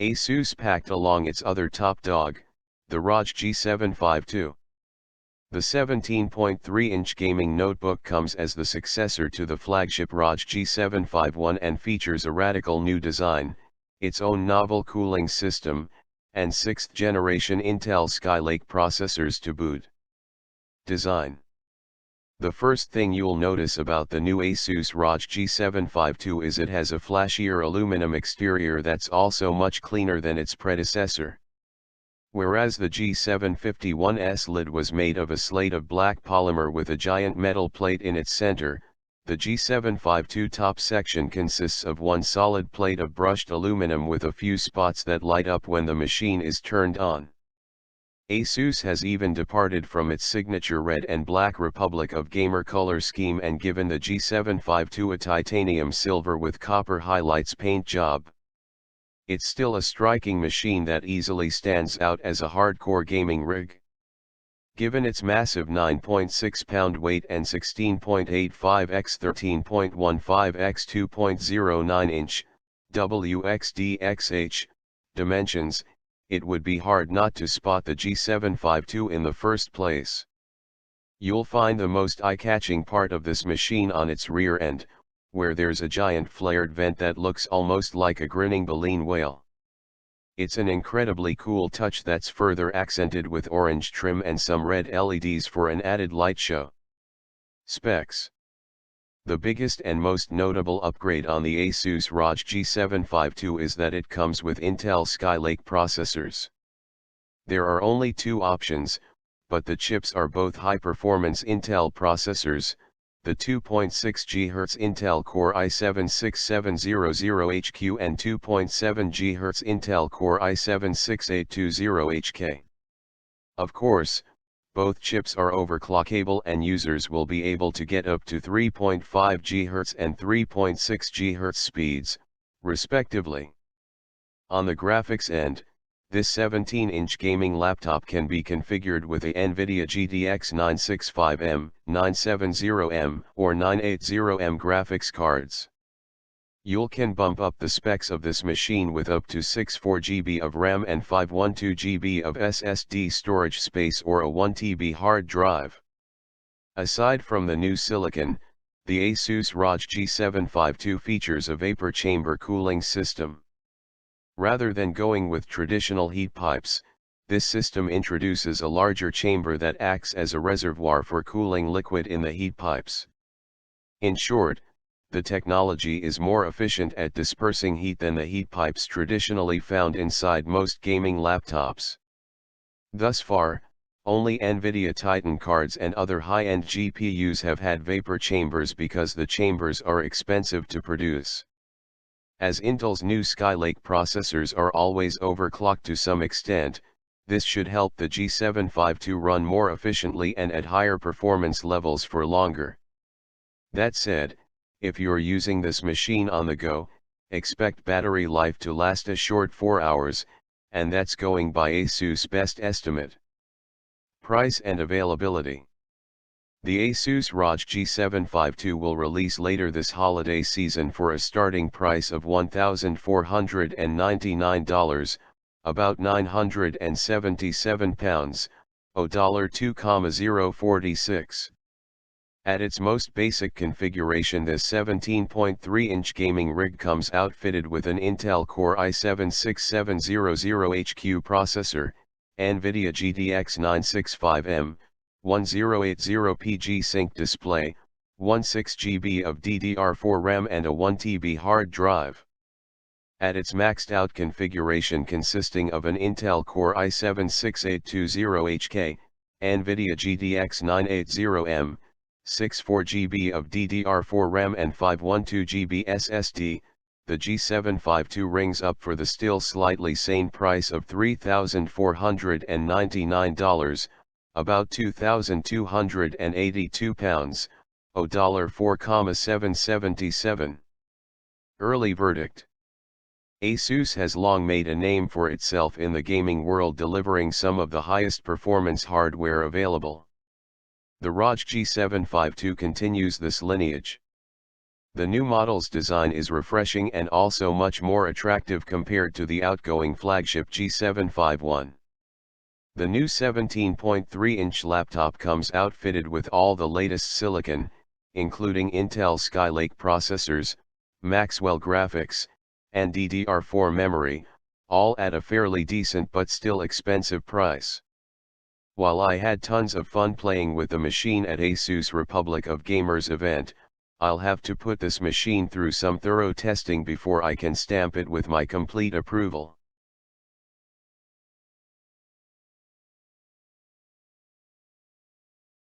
ASUS packed along its other top dog, the ROG G752. The 17.3-inch gaming notebook comes as the successor to the flagship ROG G751 and features a radical new design, its own novel cooling system, and 6th-generation Intel Skylake processors to boot. Design. The first thing you'll notice about the new ASUS ROG G752 is it has a flashier aluminum exterior that's also much cleaner than its predecessor. Whereas the G751's lid was made of a slate of black polymer with a giant metal plate in its center, the G752 top section consists of one solid plate of brushed aluminum with a few spots that light up when the machine is turned on. ASUS has even departed from its signature red and black Republic of Gamer color scheme and given the G752 a titanium silver with copper highlights paint job. It's still a striking machine that easily stands out as a hardcore gaming rig. Given its massive 9.6-pound weight and 16.85 x 13.15 x 2.09 inch WXDXH dimensions, it would be hard not to spot the G752 in the first place. You'll find the most eye-catching part of this machine on its rear end, where there's a giant flared vent that looks almost like a grinning baleen whale. It's an incredibly cool touch that's further accented with orange trim and some red LEDs for an added light show. Specs. The biggest and most notable upgrade on the ASUS ROG G752 is that it comes with Intel Skylake processors. There are only two options, but the chips are both high-performance Intel processors, the 2.6 GHz Intel Core i7-6700HQ and 2.7 GHz Intel Core i7-6820HK. Of course, both chips are overclockable and users will be able to get up to 3.5 GHz and 3.6 GHz speeds, respectively. On the graphics end, this 17-inch gaming laptop can be configured with a NVIDIA GTX 965M, 970M, or 980M graphics cards. You can bump up the specs of this machine with up to 64 GB of RAM and 512 GB of SSD storage space or a 1 TB hard drive. Aside from the new silicon, the ASUS ROG G752 features a vapor chamber cooling system. Rather than going with traditional heat pipes, this system introduces a larger chamber that acts as a reservoir for cooling liquid in the heat pipes. In short, the technology is more efficient at dispersing heat than the heat pipes traditionally found inside most gaming laptops. Thus far, only NVIDIA Titan cards and other high-end GPUs have had vapor chambers because the chambers are expensive to produce. As Intel's new Skylake processors are always overclocked to some extent, this should help the G752 run more efficiently and at higher performance levels for longer. That said, if you're using this machine on the go, expect battery life to last a short 4 hours, and that's going by ASUS' best estimate. Price and availability. The ASUS ROG G752 will release later this holiday season for a starting price of $1,499, about £977, $2,046. At its most basic configuration, this 17.3-inch gaming rig comes outfitted with an Intel Core i7-6700HQ processor, NVIDIA GTX 965M, 1080p G-Sync display, 16 GB of DDR4 RAM and a 1 TB hard drive. At its maxed out configuration consisting of an Intel Core i7-6820HK, NVIDIA GTX 980M, 64 GB of DDR4 RAM and 512 GB SSD, the G752 rings up for the still slightly sane price of $3,499, about £2,282, $4,777. Early verdict. ASUS has long made a name for itself in the gaming world, delivering some of the highest performance hardware available. The ROG G752 continues this lineage. The new model's design is refreshing and also much more attractive compared to the outgoing flagship G751. The new 17.3-inch laptop comes outfitted with all the latest silicon, including Intel Skylake processors, Maxwell graphics, and DDR4 memory, all at a fairly decent but still expensive price. While I had tons of fun playing with the machine at ASUS Republic of Gamers event, I'll have to put this machine through some thorough testing before I can stamp it with my complete approval.